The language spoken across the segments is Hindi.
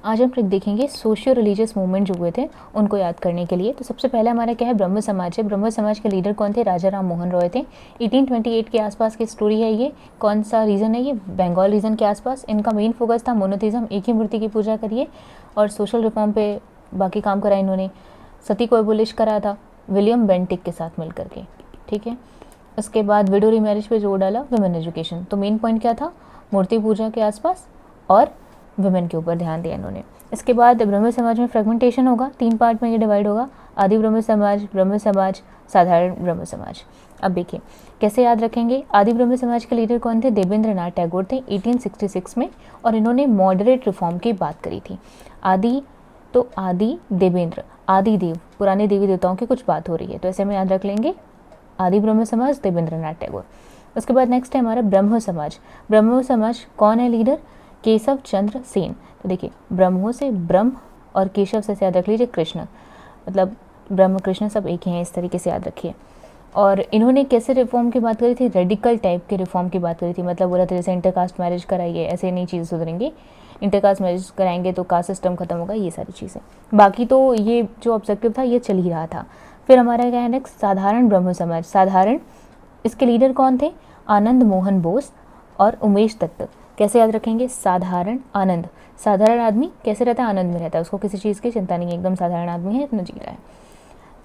आज हम ट्रिक देखेंगे सोशियो रिलीजियस मूवमेंट जो हुए थे उनको याद करने के लिए। तो सबसे पहले हमारा क्या है, ब्रह्म समाज है। ब्रह्म समाज के लीडर कौन थे? राजा राम मोहन रॉय थे। 1828 के आसपास की स्टोरी है ये। कौन सा रीजन है ये? बंगाल रीजन के आसपास। इनका मेन फोकस था मोनोथिज्म, एक ही मूर्ति की पूजा करिए, और सोशल रिफॉर्म पे बाकी काम करा इन्होंने। सती को एबोलिश करा था विलियम बेंटिक के साथ मिल करके, ठीक है। उसके बाद विडो रीमैरिज पे जोर डाला, वुमेन एजुकेशन। तो मेन पॉइंट क्या था? मूर्ति पूजा के आसपास और वुमेन के ऊपर ध्यान दिया इन्होंने। इसके बाद ब्रह्म समाज में फ्रेगमेंटेशन होगा, 3 पार्ट में ये डिवाइड होगा, आदि ब्रह्म समाज, साधारण ब्रह्म समाज। अब देखिए कैसे याद रखेंगे। आदि ब्रह्म समाज के लीडर कौन थे? देवेंद्र नाथ टैगोर थे 1866 में, और इन्होंने मॉडरेट रिफॉर्म की बात करी थी। आदि तो आदि देवेंद्र, आदि देव, पुराने देवी देवताओं की कुछ बात हो रही है, तो ऐसे में याद रख लेंगे आदि ब्रह्म समाज, देवेंद्र नाथ टैगोर। उसके बाद नेक्स्ट है हमारा ब्रह्मो समाज। ब्रह्मो समाज कौन है लीडर? केशव चंद्र सेन। तो देखिए ब्रह्मो से ब्रह्म और केशव से याद रख लीजिए कृष्ण, मतलब ब्रह्म कृष्ण सब एक ही हैं, इस तरीके से याद रखिए। और इन्होंने कैसे रिफॉर्म की बात करी थी? रेडिकल टाइप के रिफॉर्म की बात करी थी, मतलब बोला था जैसे इंटरकास्ट मैरिज कराइए, ऐसे नई चीज़ें सुधरेंगी, इंटरकास्ट मैरिज कराएंगे तो कास्ट सिस्टम खत्म होगा, ये सारी चीज़ें। बाकी तो ये जो ऑब्जेक्टिव था ये चल ही रहा था। फिर हमारा क्या है नेक्स्ट? साधारण ब्रह्म समाज। साधारण, इसके लीडर कौन थे? आनंद मोहन बोस और उमेश दत्त। कैसे याद रखेंगे? साधारण आनंद, साधारण आदमी कैसे रहता है? आनंद में रहता है, उसको किसी चीज़ की चिंता नहीं है, एकदम साधारण आदमी है, इतना जी रहा है।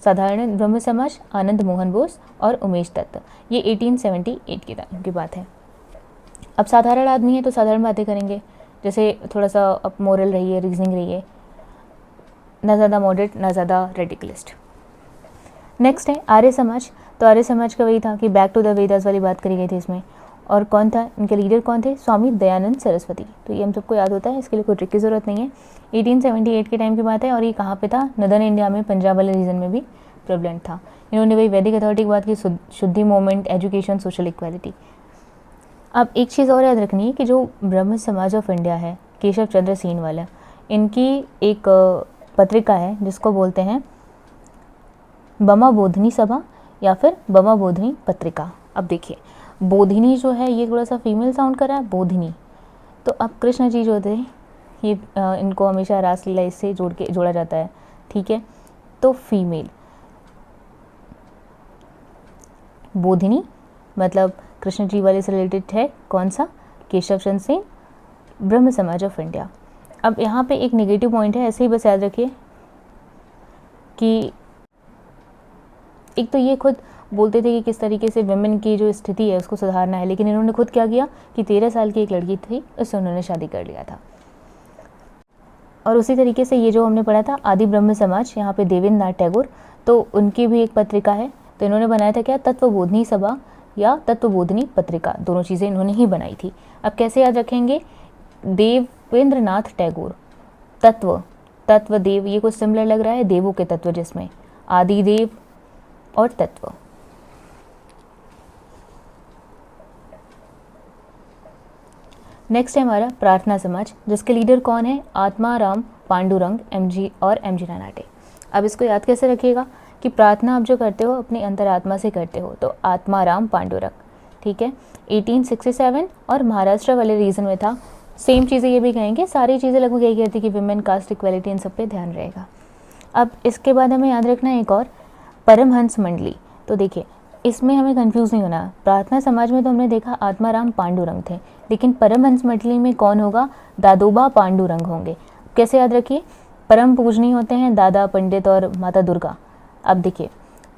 साधारण ब्रह्म समाज, आनंद मोहन बोस और उमेश दत्त, ये 1878 की बात है। अब साधारण आदमी है तो साधारण बातें करेंगे, जैसे थोड़ा सा अब मोरल रहिए, रीजनिंग रहिए, ना ज़्यादा मॉडरेट ना ज़्यादा रेडिकलिस्ट। नेक्स्ट है आर्य समाज। तो आर्य समाज का वही था कि बैक टू द वेदास वाली बात करी गई थी इसमें। और कौन था इनके लीडर? कौन थे? स्वामी दयानंद सरस्वती। तो ये हम सबको याद होता है, इसके लिए कोई ट्रिक की ज़रूरत नहीं है। 1878 के टाइम की बात है, और ये कहाँ पे था? नदर्न इंडिया में, पंजाब वाले रीजन में भी प्रेवलेंट था। इन्होंने वही वैदिक अथॉरिटी की बात की, शुद्धि मूवमेंट, एजुकेशन, सोशल इक्वालिटी। अब एक चीज़ और याद रखनी है कि जो ब्रह्म समाज ऑफ इंडिया है, केशव चंद्र सेन वाला, इनकी एक पत्रिका है जिसको बोलते हैं बमा बोधनी सभा या फिर बमा बोधनी पत्रिका। अब देखिए बोधिनी जो है ये थोड़ा सा फीमेल साउंड कर रहा है, बोधिनी। तो अब कृष्ण जी जो थे ये इनको हमेशा रासलीला इससे जोड़ा जाता है, ठीक है। तो फीमेल बोधिनी मतलब कृष्ण जी वाले से रिलेटेड है, कौन सा? केशव चंद्र सेन, ब्रह्म समाज ऑफ इंडिया। अब यहाँ पे एक नेगेटिव पॉइंट है, ऐसे ही बस याद रखिए कि एक तो ये खुद बोलते थे कि किस तरीके से वुमेन की जो स्थिति है उसको सुधारना है, लेकिन इन्होंने खुद क्या किया कि 13 साल की एक लड़की थी उससे उन्होंने शादी कर लिया था। और उसी तरीके से ये जो हमने पढ़ा था आदि ब्रह्म समाज, यहाँ पे देवेंद्र नाथ टैगोर, तो उनकी भी एक पत्रिका है। तो इन्होंने बनाया था क्या? तत्वबोधिनी सभा या तत्वबोधिनी पत्रिका, दोनों चीज़ें इन्होंने ही बनाई थी। अब कैसे याद रखेंगे? देवेंद्र नाथ टैगोर, तत्व देव, ये कुछ सिमिलर लग रहा है, देवों के तत्व, जिसमें आदि देव और तत्व। नेक्स्ट है हमारा प्रार्थना समाज, जिसके लीडर कौन है? आत्माराम पांडुरंग, एमजी और एमजी नानाटे। अब इसको याद कैसे रखिएगा कि प्रार्थना आप जो करते हो अपनी अंतरात्मा से करते हो, तो आत्माराम पांडुरंग, ठीक है। 1867 और महाराष्ट्र वाले रीजन में था। सेम चीज़ें ये भी कहेंगे, सारी चीज़ें लगभग यही कहती कि विमेन, कास्ट इक्वालिटी, इन सब पे ध्यान रहेगा। अब इसके बाद हमें याद रखना है एक और, परमहंस मंडली। तो देखिए इसमें हमें कंफ्यूज नहीं होना। प्रार्थना समाज में तो हमने देखा आत्माराम पांडुरंग थे, लेकिन परमहंस मंडली में कौन होगा? दादोबा पांडुरंग होंगे। कैसे याद रखिए? परम पूजनीय होते हैं दादा, पंडित और माता दुर्गा। अब देखिए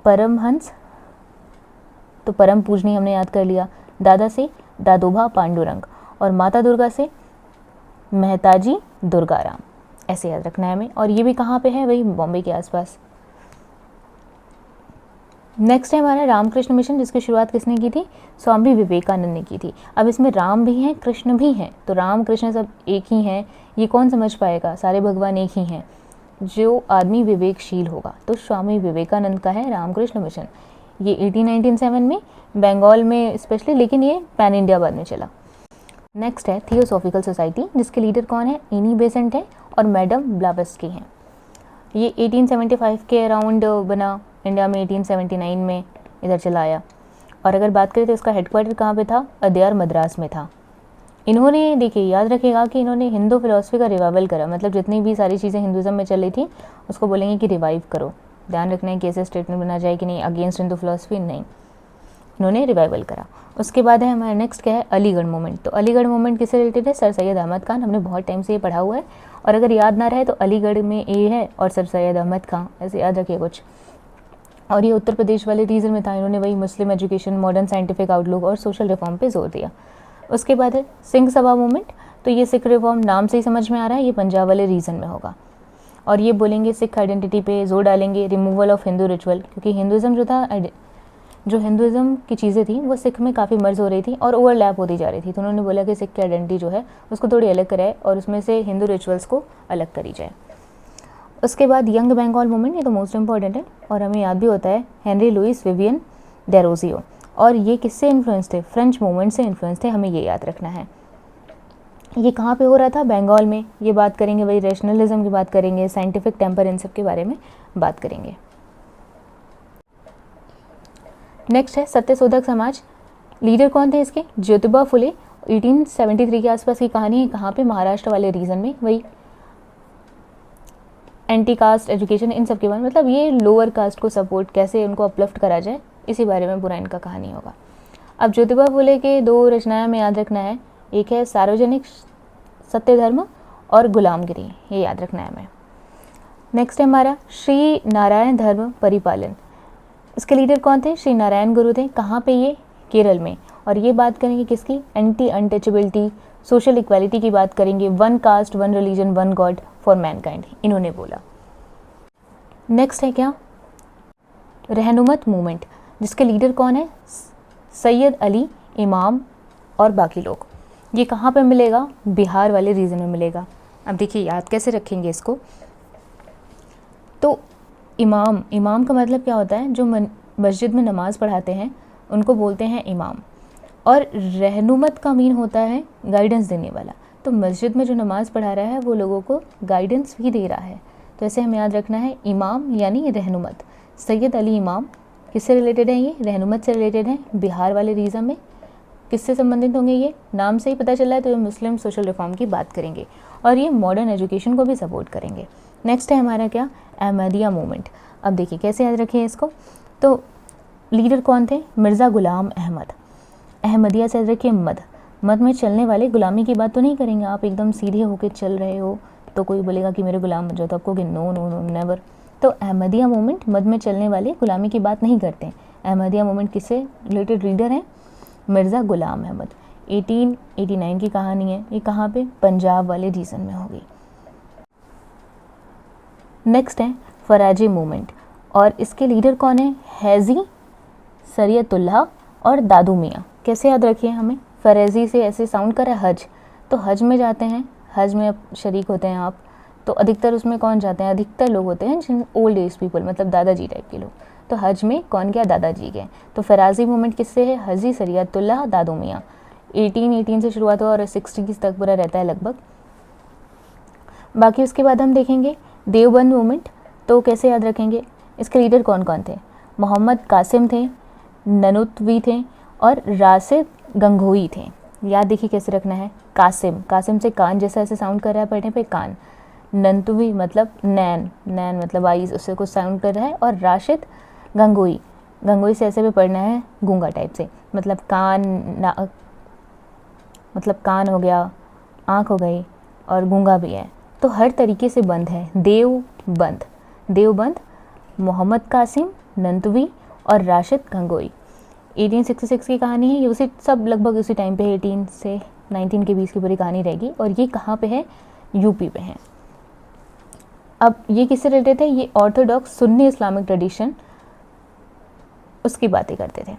परमहंस तो परम पूजनीय हमने याद कर लिया, दादा से दादोबा पांडुरंग और माता दुर्गा से मेहताजी दुर्गाराम, ऐसे याद रखना है हमें। और ये भी कहाँ पे है? वही बॉम्बे के आसपास। नेक्स्ट है हमारा रामकृष्ण मिशन, जिसकी शुरुआत किसने की थी? स्वामी विवेकानंद ने की थी। अब इसमें राम भी हैं, कृष्ण भी हैं, तो राम कृष्ण सब एक ही हैं, ये कौन समझ पाएगा? सारे भगवान एक ही हैं। जो आदमी विवेकशील होगा, तो स्वामी विवेकानंद का है रामकृष्ण मिशन। ये 1897 में बंगाल में स्पेशली, लेकिन ये पैन इंडिया बाद में चला। नेक्स्ट है थियोसॉफिकल सोसाइटी, जिसके लीडर कौन है? एनी बेसेंट है और मैडम ब्लावस्की हैं। ये 1875 के अराउंड बना, इंडिया में 1879 में इधर चला आया। और अगर बात करें तो इसका हेडक्वार्टर कहाँ पे था? अदयार मद्रास में था। इन्होंने देखिए याद रखिएगा कि इन्होंने हिंदू फिलॉसफी का रिवाइवल करा, मतलब जितनी भी सारी चीज़ें हिंदुज़म में चल रही थी उसको बोलेंगे कि रिवाइव करो। ध्यान रखना है कि ऐसे स्टेटमेंट बना जाए कि नहीं अगेंस्ट हिंदू फिलॉसफी, नहीं, इन्होंने रिवाइवल करा। उसके बाद है हमारा नेक्स्ट क्या है, अलीगढ़ मूवमेंट। तो अलीगढ़ मूवमेंट किससे रिलेटेड है, सर सैयद अहमद खान। हमने बहुत टाइम से ये पढ़ा हुआ है, और अगर याद ना रहे तो अलीगढ़ में ए है और सर सैयद अहमद खान, ऐसे याद रखिए कुछ। और ये उत्तर प्रदेश वाले रीजन में था, इन्होंने वही मुस्लिम एजुकेशन, मॉडर्न साइंटिफिक आउटलुक और सोशल रिफॉर्म पे जोर दिया। उसके बाद है सिंह सभा मूवमेंट। तो ये सिख रिफॉर्म नाम से ही समझ में आ रहा है, ये पंजाब वाले रीजन में होगा, और ये बोलेंगे सिख आइडेंटिटी पे जोर डालेंगे, रिमूवल ऑफ हिंदू रिचुअल, क्योंकि हिंदुज़म जो था, जो हिंदुज़म की चीज़ें थी वो सिख में काफ़ी मर्ज हो रही थी और ओवरलैप होती जा रही थी। तो उन्होंने बोला कि सिख की आइडेंटिटी जो है उसको थोड़ी अलग कराए और उसमें से हिंदू रिचुअल्स को अलग करी जाए। उसके बाद यंग बंगाल मूवमेंट, ये तो मोस्ट इंपॉर्टेंट है और हमें याद भी होता है, हेनरी लुइस विवियन डेरोजियो। और ये किससे इन्फ्लुएंस थे, फ्रेंच मूवमेंट से इन्फ्लुएंस थे, हमें ये याद रखना है। ये कहाँ पे हो रहा था, बंगाल में। ये बात करेंगे, वही रैशनलिज्म की बात करेंगे, साइंटिफिक टेम्पर, इन सब के बारे में बात करेंगे। नेक्स्ट है सत्यशोधक समाज। लीडर कौन थे इसके, ज्योतिबा फुले। 1873 के आसपास की कहानी है, कहाँ पे, महाराष्ट्र वाले रीजन में। वही एंटी कास्ट एजुकेशन, इन सब के बारे में, मतलब ये लोअर कास्ट को सपोर्ट, कैसे उनको अपलिफ्ट करा जाए, इसी बारे में पूरा इनका कहानी होगा। अब ज्योतिबा फुले के दो रचनाएं में याद रखना है, एक है सार्वजनिक सत्य धर्म और गुलामगिरी, ये याद रखना है हमें। नेक्स्ट है हमारा श्री नारायण धर्म परिपालन। इसके लीडर कौन थे, श्री नारायण गुरु थे। कहाँ पे, ये केरल में। और ये बात करेंगे किसकी, एंटी अनटचेबिलिटी, सोशल इक्वालिटी की बात करेंगे, one cast one religion one God for Mankind, इन्होंने बोला। नेक्स्ट है क्या, रहनुमत मूवमेंट, जिसके लीडर कौन है, सैयद अली इमाम और बाकी लोग। ये कहाँ पे मिलेगा, बिहार वाले रीजन में मिलेगा। अब देखिए याद कैसे रखेंगे इसको, तो इमाम का मतलब क्या होता है, जो मस्जिद में नमाज़ पढ़ाते हैं उनको बोलते हैं इमाम। और रहनुमत का मीन होता है गाइडेंस देने वाला। तो मस्जिद में जो नमाज़ पढ़ा रहा है वो लोगों को गाइडेंस भी दे रहा है। तो ऐसे हमें याद रखना है, इमाम यानी रहनुमत। सैयद अली इमाम किससे रिलेटेड है, ये रहनुमत से रिलेटेड है, बिहार वाले रीजन में। किससे संबंधित होंगे, ये नाम से ही पता चला है, तो ये मुस्लिम सोशल रिफॉर्म की बात करेंगे और ये मॉडर्न एजुकेशन को भी सपोर्ट करेंगे। नेक्स्ट है हमारा क्या, अहमदिया मूवमेंट। अब देखिए कैसे याद रखें इसको, तो लीडर कौन थे, मिर्ज़ा गुलाम अहमद। अहमदिया से याद रखिए मद में चलने वाले, गुलामी की बात तो नहीं करेंगे, आप एकदम सीधे होके चल रहे हो तो कोई बोलेगा कि मेरे गुलाम बन जाओ, तो आपको कि नो नो नो नेवर। तो अहमदिया मूवमेंट मद में चलने वाले, गुलामी की बात नहीं करते। अहमदिया मूवमेंट किससे रिलेटेड लीडर हैं, मिर्ज़ा गुलाम अहमद। 1889 की कहानी है, ये कहाँ पे, पंजाब वाले रीजन में होगी। नेक्स्ट है फराजी मूवमेंट, और इसके लीडर कौन है, हैजी सरियतुल्लाह और दादू मियाँ। कैसे याद रखिए हमें, फरेजी से ऐसे साउंड करा हज, तो हज में जाते हैं, हज में शरीक होते हैं आप, तो अधिकतर उसमें कौन जाते हैं, अधिकतर लोग होते हैं जिन ओल्ड एज पीपल, मतलब दादाजी टाइप के लोग। तो हज में कौन गया, दादाजी गए। तो फराजी मूवमेंट किससे है, हजी सरियतुल्लाह दादू मियाँ। 1818 से शुरुआत हुआ और 60 तक पूरा रहता है लगभग। बाकी उसके बाद हम देखेंगे देवबंद मूवमेंट। तो कैसे याद रखेंगे, इसके लीडर कौन कौन थे, मोहम्मद कासिम थे, ननुतवी थे और राशिद गंगोई थे। याद देखिए कैसे रखना है, कासिम से कान जैसा ऐसे साउंड कर रहा है पढ़ने पे, कान। नंतुवी मतलब नैन मतलब आईज, उससे कुछ साउंड कर रहा है। और राशिद गंगोई से ऐसे भी पढ़ना है गूंगा टाइप से, मतलब कान हो गया, आँख हो गई और गूंगा भी है, तो हर तरीके से बंद है। देवबंद मोहम्मद कासिम, नंतवी और राशिद गंगोई। 1866 की कहानी है, ये उसी सब लगभग उसी टाइम पे 18 से 19 के बीच की पूरी कहानी रहेगी। और ये कहाँ पे है, यूपी पे है। अब ये किससे रिलेटेड थे, ये ऑर्थोडॉक्स सुन्नी इस्लामिक ट्रेडिशन, उसकी बातें करते थे।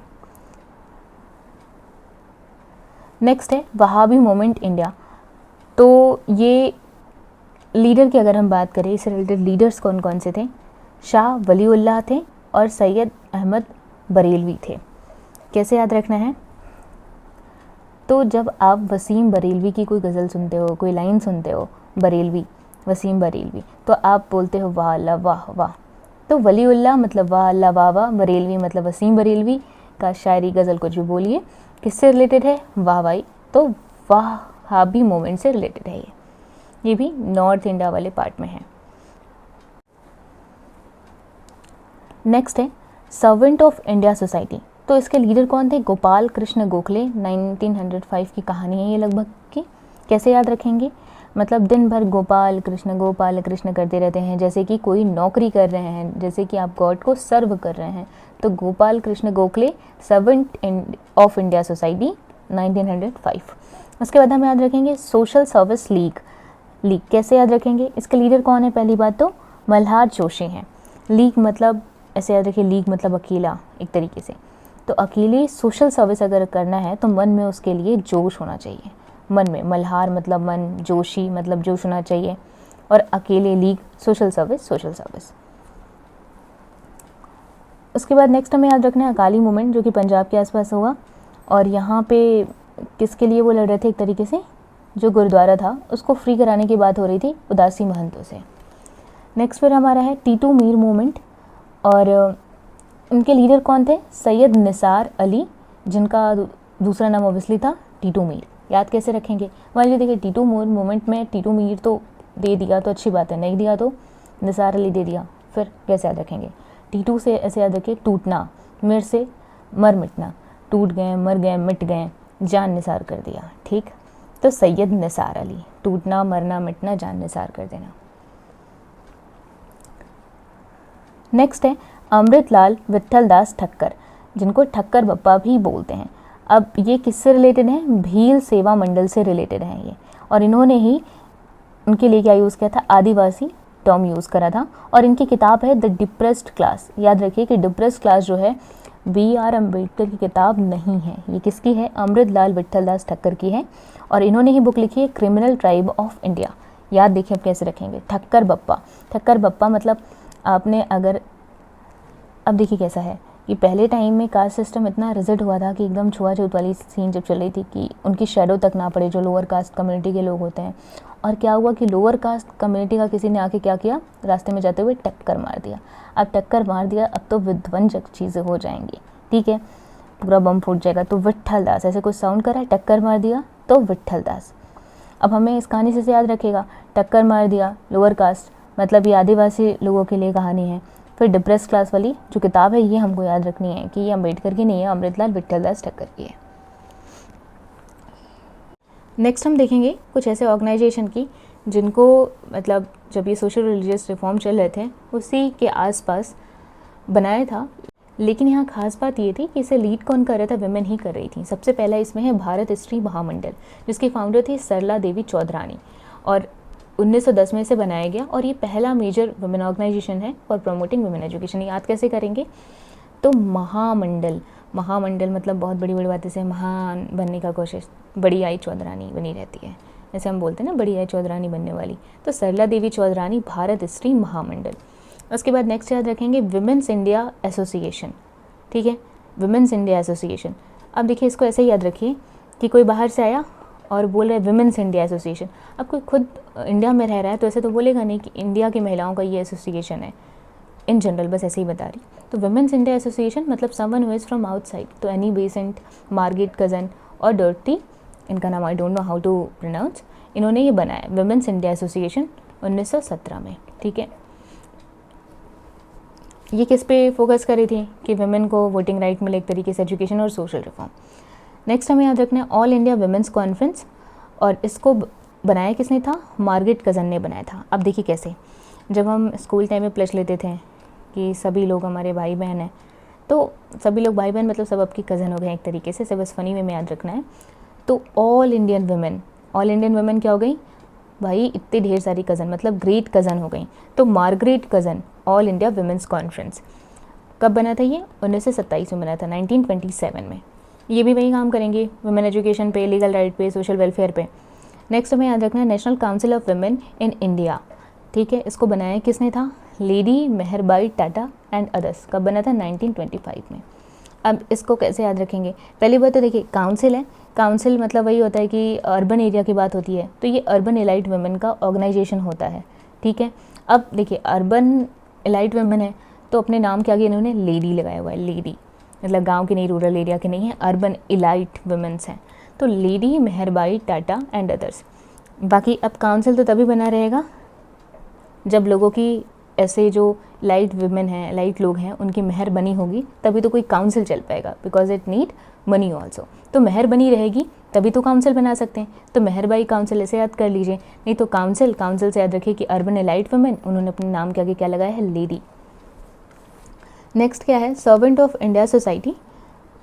नेक्स्ट है वहाबी मूवमेंट इंडिया। तो ये लीडर की अगर हम बात करें, इससे रिलेटेड लीडर्स कौन कौन से थे, शाह वलीउल्लाह थे और सैयद अहमद बरेलवी थे। कैसे याद रखना है, तो जब आप वसीम बरेलवी की कोई गज़ल सुनते हो, कोई लाइन सुनते हो, वसीम बरेलवी, तो आप बोलते हो वाह अल्लाह वाह वाह। तो वलीउल्लाह मतलब वाह अल्लाह वाह वाह, बरेलवी मतलब वसीम बरेलवी का शायरी गज़ल कुछ भी बोलिए, किससे रिलेटेड है, वाह वाई। तो वाह वहाबी मूवमेंट से रिलेटेड है ये भी नॉर्थ इंडिया वाले पार्ट में है। नेक्स्ट है सर्वेंट ऑफ इंडिया सोसाइटी। तो इसके लीडर कौन थे? गोपाल कृष्ण गोखले। 1905 की कहानी है ये लगभग की। कैसे याद रखेंगे? मतलब दिन भर गोपाल कृष्ण करते रहते हैं, जैसे कि कोई नौकरी कर रहे हैं, जैसे कि आप गॉड को सर्व कर रहे हैं। तो Gopal Krishna Gokhale, servant of India society, 1905। उसके बाद हम याद रखेंगे सोशल सर्विस लीग। कैसे याद रखेंगे? इसके लीडर कौन है? पहली बात तो मल्हार जोशी हैं। लीग मतलब ऐसे याद रखिए, लीग मतलब अकेला एक तरीके से। तो अकेले सोशल सर्विस अगर करना है तो मन में उसके लिए जोश होना चाहिए। मन में, मल्हार मतलब मन, जोशी मतलब जोश होना चाहिए, और अकेले लीग सोशल सर्विस। उसके बाद नेक्स्ट हमें याद रखना है अकाली मूवमेंट, जो कि पंजाब के आसपास हुआ। और यहाँ पे किसके लिए वो लड़ रहे थे? एक तरीके से जो गुरुद्वारा था उसको फ्री कराने की बात हो रही थी उदासी महंतों से। नेक्स्ट फिर हमारा है टीटू मीर मूवमेंट, और उनके लीडर कौन थे? सैयद निसार अली, जिनका दूसरा नाम ऑब्वियसली था टीटू मीर। याद कैसे रखेंगे? मान लीजिए देखिए, टीटू मीर मूवमेंट में टीटू मीर तो दे दिया तो अच्छी बात है, नहीं दिया तो निसार अली दे दिया, फिर कैसे याद रखेंगे? टीटू से ऐसे याद रखिए टूटना, मीर से मर मिटना, टूट गए, मर गए, मिट गए, जान निसार कर दिया। ठीक, तो सैयद निसार अली, टूटना, मरना, मिटना, जान निसार कर देना। नेक्स्ट है अमृतलाल विट्ठल दास ठक्कर, जिनको ठक्कर बप्पा भी बोलते हैं। अब ये किससे रिलेटेड है? भील सेवा मंडल से रिलेटेड है ये, और इन्होंने ही उनके लिए क्या यूज़ किया था? आदिवासी टर्म यूज़ करा था। और इनकी किताब है द डिप्रेस्ड क्लास। याद रखिए कि डिप्रेस्ड क्लास जो है B.R. अम्बेडकर की किताब नहीं है, ये किसकी है? अमृतलाल विट्ठल दास ठक्कर की है, और इन्होंने ही बुक लिखी है क्रिमिनल ट्राइब ऑफ इंडिया। याद देखिए अब कैसे रखेंगे? ठक्कर बप्पा मतलब आपने अगर, अब देखिए कैसा है कि पहले टाइम में कास्ट सिस्टम इतना रिजिड हुआ था कि एकदम छुआछूत वाली सीन जब चल रही थी कि उनकी शेडो तक ना पड़े जो लोअर कास्ट कम्युनिटी के लोग होते हैं। और क्या हुआ कि लोअर कास्ट कम्युनिटी का किसी ने आके क्या किया? रास्ते में जाते हुए टक्कर मार दिया। अब टक्कर मार दिया, अब तो विध्वंसक चीज़ें हो जाएंगी, ठीक है, पूरा बम फूट जाएगा। तो विट्ठल दास, ऐसे कुछ साउंड करा, टक्कर मार दिया तो विट्ठल दास। अब हमें इस कहानी से याद रखेगा, टक्कर मार दिया लोअर कास्ट मतलब ये आदिवासी लोगों के लिए कहानी है। फिर डिप्रेस क्लास वाली जो किताब है ये हमको याद रखनी है कि ये अम्बेडकर की नहीं है, अमृतलाल विट्ठल दास ठक्कर की है। नेक्स्ट हम देखेंगे कुछ ऐसे ऑर्गेनाइजेशन की जिनको मतलब जब ये सोशल रिलीजियस रिफॉर्म चल रहे थे उसी के आसपास बनाया था, लेकिन यहाँ खास बात ये थी कि इसे लीड कौन कर रहा था? विमेन ही कर रही थी। सबसे पहला इसमें है भारत स्त्री महामंडल, जिसकी फाउंडर थी सरला देवी चौधरानी, और 1910 में इसे बनाया गया, और ये पहला मेजर वुमेन ऑर्गेनाइजेशन है फॉर प्रमोटिंग वुमेन एजुकेशन। याद कैसे करेंगे? तो महामंडल मतलब बहुत बड़ी बड़ी बातें से महान बनने का कोशिश, बड़ी आई चौधरानी बनी रहती है, जैसे हम बोलते हैं ना बड़ी आई चौधरानी बनने वाली। तो सरला देवी चौधरानी भारत स्त्री महामंडल। उसके बाद नेक्स्ट याद रखेंगे विमेंस इंडिया एसोसिएशन, ठीक है, विमेंस इंडिया एसोसिएशन। अब देखिए इसको ऐसे ही याद रखिए कि कोई बाहर से आया और बोल रहे विमेंस इंडिया एसोसिएशन। अब कोई खुद इंडिया में रह रहा है तो ऐसे तो बोलेगा नहीं कि इंडिया की महिलाओं का ये एसोसिएशन है, इन जनरल बस ऐसे ही बता रही। तो विमेंस इंडिया एसोसिएशन मतलब someone who is from outside. तो एनी बेसेंट, मार्गेट कज़न और डर्टी, इनका नाम I don't know how to pronounce, इन्होंने ये बनाया विमेंस इंडिया एसोसिएशन 1917 में, ठीक है। ये किस पे फोकस करी थी कि वुमेन को वोटिंग राइट मिले, एक तरीके से एजुकेशन और सोशल रिफॉर्म। नेक्स्ट हमें याद रखना है ऑल इंडिया वुमेन्स कॉन्फ्रेंस, और इसको बनाया किसने था? मार्गरेट कज़न ने बनाया था। अब देखिए कैसे, जब हम स्कूल टाइम में प्लेज लेते थे कि सभी लोग हमारे भाई बहन हैं, तो सभी लोग भाई बहन मतलब सब आपकी कज़न हो गए एक तरीके से बस फ़नी में याद रखना है। तो ऑल इंडियन वुमेन क्या हो गई भाई? इतने ढेर सारी कज़न मतलब ग्रेट कज़न हो गई। तो Margaret Cousin All India Women's Conference कब बना था? ये 1927 में बना था, 1927 में। ये भी वही काम करेंगे वुमेन एजुकेशन पे, लीगल राइट पे, सोशल वेलफेयर पे। नेक्स्ट हमें याद रखना है national council of women in India, ठीक है। इसको बनाया किसने था? Lady Meherbai Tata and others. कब बना था? 1925 में। अब इसको कैसे याद रखेंगे? पहली बात तो देखिए काउंसिल है, काउंसिल मतलब वही होता है कि अर्बन एरिया की बात होती है, तो ये अर्बन एलाइट वुमेन का ऑर्गेनाइजेशन होता है, ठीक है। अब देखिए अर्बन एलाइट वुमेन है तो अपने नाम के आगे इन्होंने लेडी लगाया हुआ है, लेडी मतलब गांव की नहीं, रूरल एरिया की नहीं है, अर्बन एलाइट वुमेन्स हैं। तो lady Meherbai Tata and others. बाकी अब काउंसिल तो तभी बना रहेगा जब लोगों की, ऐसे जो लाइट वुमेन हैं, लाइट लोग हैं, उनकी मेहर बनी होगी, तभी तो कोई काउंसिल चल पाएगा, because it need money also. तो मेहर बनी रहेगी तभी तो काउंसिल बना सकते हैं। तो मेहरबाई काउंसिल ऐसे याद कर लीजिए, नहीं तो काउंसिल से याद रखिए कि अर्बन एलाइट वुमेन, उन्होंने अपने नाम के आगे क्या लगाया है, लेडी। नेक्स्ट क्या है, सर्वेंट ऑफ इंडिया सोसाइटी,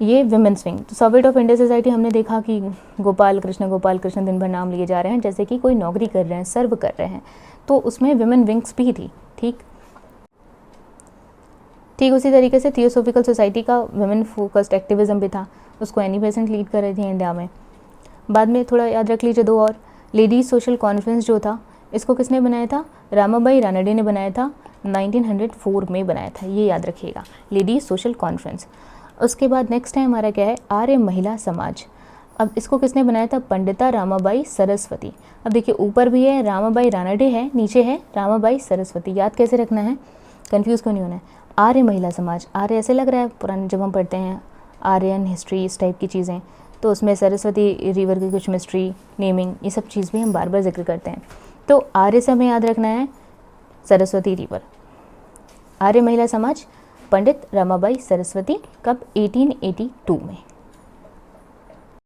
ये विमेंस विंग। तो सर्वेंट ऑफ इंडिया सोसाइटी हमने देखा कि गोपाल कृष्ण दिन भर नाम लिए जा रहे हैं, जैसे कि कोई नौकरी कर रहे हैं, सर्व कर रहे हैं, तो उसमें विमेन विंग्स भी थी। ठीक उसी तरीके से थियोसॉफिकल सोसाइटी का विमेन फोकस्ड एक्टिविज्म भी था, उसको एनी बेसेंट लीड कर रही थी इंडिया में। बाद में थोड़ा याद रख लीजिए दो और, लेडीज सोशल कॉन्फ्रेंस जो था, इसको किसने बनाया था, रामाबाई रानडे ने बनाया था, 1904 में बनाया था, ये याद रखिएगा, लेडीज सोशल कॉन्फ्रेंस। उसके बाद नेक्स्ट है हमारा क्या है, आर्य महिला समाज। अब इसको किसने बनाया था, पंडिता रामाबाई सरस्वती। अब देखिए ऊपर भी है रामाबाई रानडे है, नीचे है रामाबाई सरस्वती। याद कैसे रखना है, कंफ्यूज क्यों नहीं होना है। आर्य महिला समाज, आर्य ऐसे लग रहा है पुराने जब हम पढ़ते हैं आर्यन हिस्ट्री, इस टाइप की चीज़ें, तो उसमें सरस्वती रिवर की कुछ मिस्ट्री, नेमिंग, ये सब चीज़ भी हम बार बार जिक्र करते हैं। तो आर्य से हमें याद रखना है सरस्वती रिवर। आर्य महिला समाज, पंडित रमाबाई सरस्वती, कब, 1882 में।